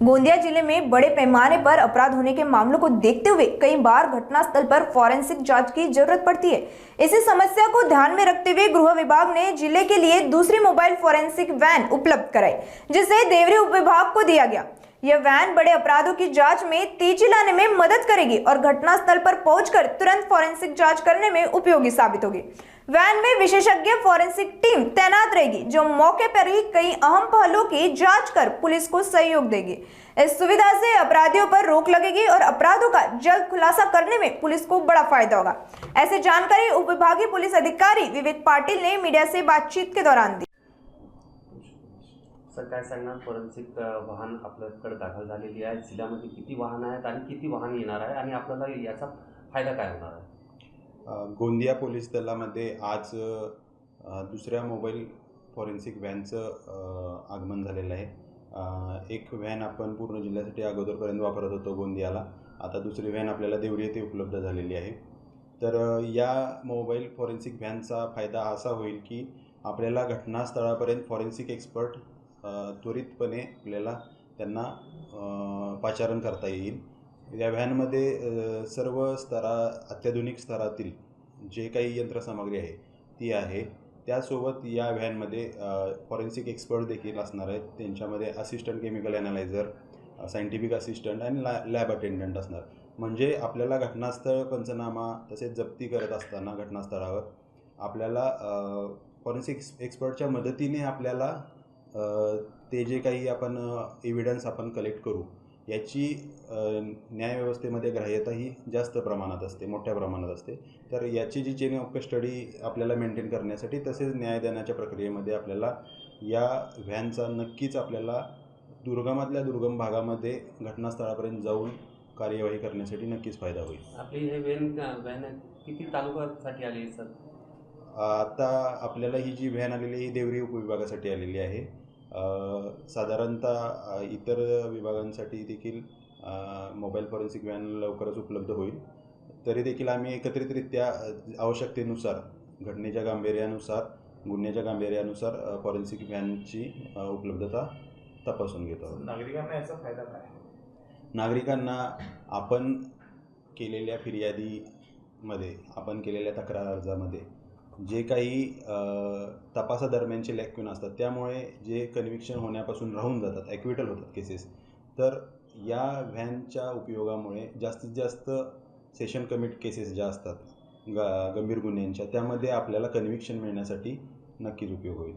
गोंदिया जिले में बड़े पैमाने पर अपराध होने के मामलों को देखते हुए कई बार घटनास्थल पर फॉरेंसिक जांच की जरूरत पड़ती है। इसी समस्या को ध्यान में रखते हुए गृह विभाग ने जिले के लिए दूसरी मोबाइल फॉरेंसिक वैन उपलब्ध कराई, जिसे देवरी उप विभाग को दिया गया। यह वैन बड़े अपराधों की जांच में तेजी लाने में मदद करेगी और घटनास्थल पर पहुंचकर तुरंत फॉरेंसिक जांच करने में उपयोगी साबित होगी। वैन में विशेषज्ञ फॉरेंसिक टीम तैनात रहेगी, जो मौके पर ही कई अहम पहलुओं की जांच कर पुलिस को सहयोग देगी। इस सुविधा से अपराधियों पर रोक लगेगी और अपराधों का जल्द खुलासा करने में पुलिस को बड़ा फायदा होगा। ऐसी जानकारी उप विभागीय पुलिस अधिकारी विवेक पाटिल ने मीडिया से बातचीत के दौरान दी। सर, काय सांगणार? फॉरेन्सिक वाहन आपल्याकडे दाखल झालेली आहे. जिल्ह्यामध्ये किती वाहनं आहेत आणि किती वाहन येणार आहे आणि आपल्याला याचा फायदा काय होणार आहे? गोंदिया पोलीस दलामध्ये आज दुसऱ्या मोबाईल फॉरेन्सिक व्हॅनचं आगमन झालेलं आहे। एक व्हॅन आपण पूर्ण जिल्ह्यासाठी अगोदरपर्यंत वापरत होतो गोंदियाला, आता दुसरी व्हॅन आपल्याला देवरी येथे उपलब्ध झालेली आहे। तर या मोबाईल फॉरेन्सिक व्हॅनचा फायदा असा होईल की आपल्याला घटनास्थळापर्यंत फॉरेन्सिक एक्सपर्ट त्वरितपणे आपल्याला त्यांना पाचारण करता येईल। या व्हॅनमध्ये सर्व अत्याधुनिक स्तरातील जे काही यंत्रसामग्री आहे ती आहे। त्यासोबत या व्हॅनमध्ये फॉरेन्सिक एक्सपर्ट देखील असणार आहेत। त्यांच्यामध्ये assistant chemical analyser, scientific assistant आणि लॅब अटेंडंट असणार। म्हणजे आपल्याला घटनास्थळ पंचनामा तसेच जप्ती करत असताना घटनास्थळावर आपल्याला फॉरेन्सिक एक्सपर्टच्या मदतीने आपल्याला ते जे काही आपण एव्हिडन्स आपण कलेक्ट करू याची न्यायव्यवस्थेमध्ये ग्राह्यता ही जास्त प्रमाणात असते, मोठ्या प्रमाणात असते। तर याची जी चेन ऑफ कस्टडी आपल्याला मेंटेन करण्यासाठी तसेच न्याय देण्याच्या प्रक्रियेमध्ये आपल्याला या व्हॅनचा नक्कीच आपल्याला दुर्गमातल्या दुर्गम भागामध्ये घटनास्थळापर्यंत जाऊन कार्यवाही करण्यासाठी नक्कीच फायदा होईल। आपली हे व्हॅन किती तालुक्यासाठी आली आहे सर? आता आपल्याला ही जी व्हॅन आलेली ही देवरी उपविभागासाठी आलेली आहे। साधारणतः इतर विभागांसाठी देखील मोबाईल फॉरेन्सिक व्हॅन लवकरच उपलब्ध होईल। तरी देखील आम्ही एकत्रितरित्या आवश्यकतेनुसार, घटनेच्या गांभीर्यानुसार, गुन्ह्याच्या गांभीर्यानुसार फॉरेन्सिक व्हॅनची उपलब्धता तपासून घेतो आहोत। नागरिकांना याचा फायदा काय आहे? नागरिकांना आपण केलेल्या फिर्यादीमध्ये, आपण केलेल्या तक्रार अर्जामध्ये जे काही तपासादरम्यानचे लॅक्यून असतात, त्यामुळे जे कन्व्हिक्शन होण्यापासून राहून जातात, ॲक्विटल होतात केसेस, तर या व्हॅनच्या उपयोगामुळे जास्तीत जास्त सेशन कमिट केसेस ज्या असतात गंभीर गुन्ह्यांच्या, त्यामध्ये आपल्याला कन्व्हिक्शन मिळण्यासाठी नक्कीच उपयोग होईल।